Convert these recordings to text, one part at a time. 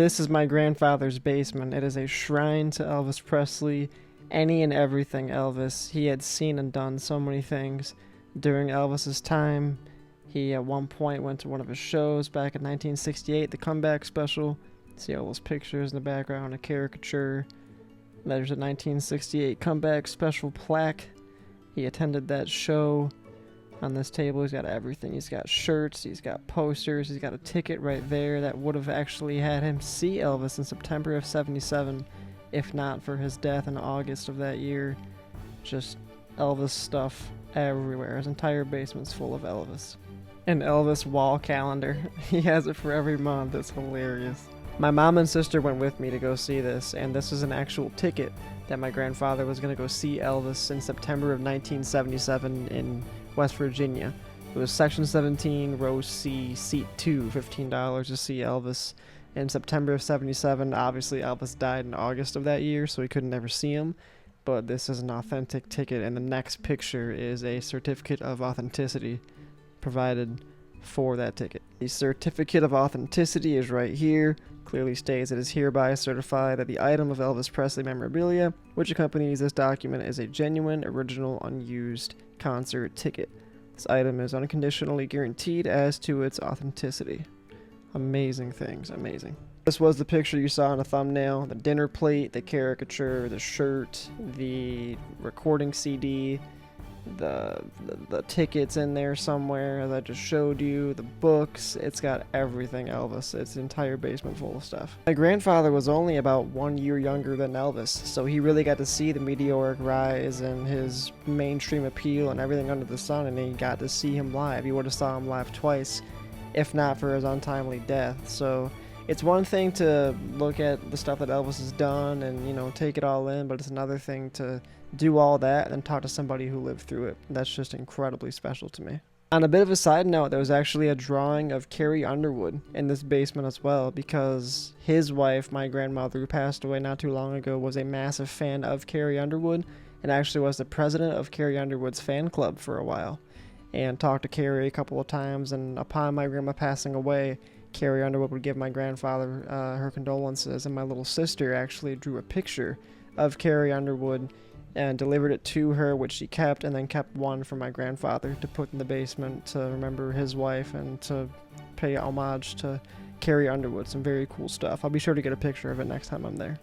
This is my grandfather's basement. It is a shrine to Elvis Presley, any and everything Elvis. He had seen and done so many things during Elvis's time. He at one point went to one of his shows back in 1968, the comeback special. See all those pictures in the background, a caricature. There's a 1968 comeback special plaque. He attended that show. On this table, he's got everything. He's got shirts, he's got posters, he's got a ticket right there that would have actually had him see Elvis in September of 77, if not for his death in August of that year. Just Elvis stuff everywhere. His entire basement's full of Elvis. An Elvis wall calendar. He has it for every month. It's hilarious. My mom and sister went with me to go see this, and this is an actual ticket that my grandfather was going to go see Elvis in September of 1977 in West Virginia. It was Section 17, Row C, Seat 2, $15 to see Elvis in September of 77. Obviously, Elvis died in August of that year, so we couldn't ever see him, but this is an authentic ticket, and the next picture is a certificate of authenticity provided for that ticket. The certificate of authenticity is right here. Clearly states it is hereby certified that the item of Elvis Presley memorabilia which accompanies this document is a genuine, original, unused concert ticket. This item is unconditionally guaranteed as to its authenticity. Amazing things, amazing. This was the picture you saw in the thumbnail, the dinner plate, the caricature, the shirt, the recording CD, the tickets in there somewhere as I just showed you, the books. It's got everything Elvis. It's an entire basement full of stuff. My grandfather was only about 1 year younger than Elvis, so he really got to see the meteoric rise and his mainstream appeal and everything under the sun, and he got to see him live. He would have saw him live twice if not for his untimely death. So it's one thing to look at the stuff that Elvis has done and, you know, take it all in, but it's another thing to do all that and then talk to somebody who lived through it. That's just incredibly special to me. On a bit of a side note, there was actually a drawing of Carrie Underwood in this basement as well, because his wife, my grandmother, who passed away not too long ago, was a massive fan of Carrie Underwood and actually was the president of Carrie Underwood's fan club for a while, and talked to Carrie a couple of times. And upon my grandma passing away, Carrie Underwood would give my grandfather her condolences, and my little sister actually drew a picture of Carrie Underwood and delivered it to her, which she kept, and then kept one for my grandfather to put in the basement to remember his wife and to pay homage to Carrie Underwood. Some very cool stuff. I'll be sure to get a picture of it next time I'm there.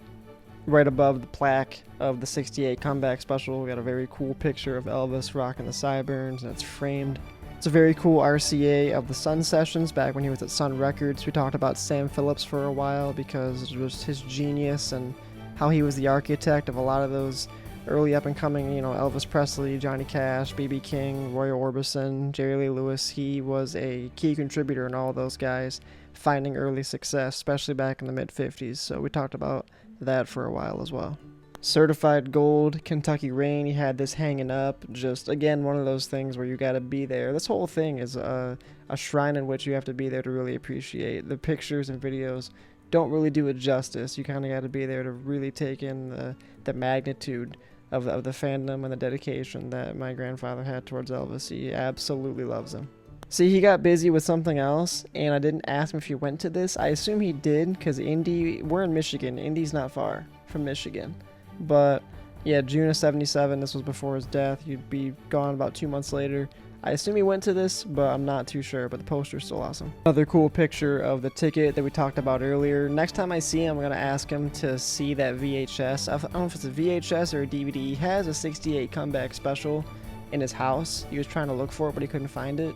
Right above the plaque of the 68 comeback special, we got a very cool picture of Elvis rocking the sideburns, and it's framed. It's a very cool RCA of the Sun sessions back when he was at Sun Records. We talked about Sam Phillips for a while because it was his genius and how he was the architect of a lot of those early up-and-coming, you know, Elvis Presley, Johnny Cash, B.B. King, Roy Orbison, Jerry Lee Lewis. He was a key contributor in all those guys finding early success, especially back in the mid-50s. So we talked about that for a while as well. Certified gold Kentucky Rain. He had this hanging up. Just, again, one of those things where you got to be there. This whole thing is a shrine in which you have to be there to really appreciate. The pictures and videos don't really do it justice. You kind of got to be there to really take in the magnitude of the fandom and the dedication that my grandfather had towards Elvis. He absolutely loves him. See, he got busy with something else, and I didn't ask him if he went to this. I assume he did, because we're in Michigan. Indy's not far from Michigan. But yeah, June of 77, this was before his death. He'd be gone about 2 months later. I assume he went to this, but I'm not too sure, but the poster's still awesome. Another cool picture of the ticket that we talked about earlier. Next time I see him, I'm going to ask him to see that VHS. I don't know if it's a VHS or a DVD. He has a 68 comeback special in his house. He was trying to look for it, but he couldn't find it.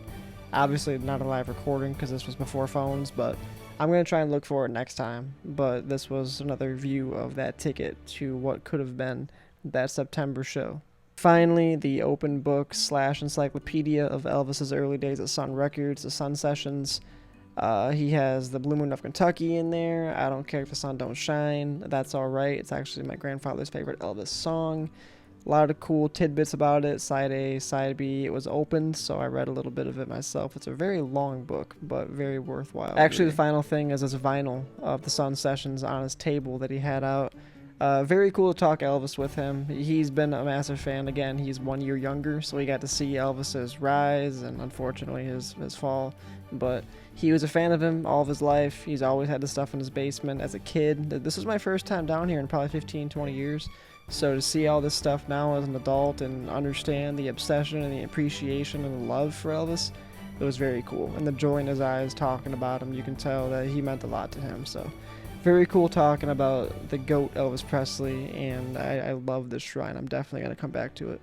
Obviously not a live recording because this was before phones, but I'm going to try and look for it next time. But this was another view of that ticket to what could have been that September show. Finally, the open book / encyclopedia of Elvis's early days at Sun Records, the Sun Sessions. He has the Blue Moon of Kentucky in there. I Don't Care If the Sun Don't Shine. That's Alright. It's actually my grandfather's favorite Elvis song. A lot of cool tidbits about it. Side A, Side B. It was opened, so I read a little bit of it myself. It's a very long book, but very worthwhile. Actually, the final thing is this vinyl of the Sun Sessions on his table that he had out. Very cool to talk Elvis with him. He's been a massive fan. Again, he's 1 year younger, so we got to see Elvis's rise and unfortunately his fall. But he was a fan of him all of his life. He's always had this stuff in his basement as a kid. This was my first time down here in probably 15, 20 years. So to see all this stuff now as an adult and understand the obsession and the appreciation and the love for Elvis, it was very cool. And the joy in his eyes talking about him, you can tell that he meant a lot to him. So very cool talking about the GOAT Elvis Presley, and I love this shrine. I'm definitely going to come back to it.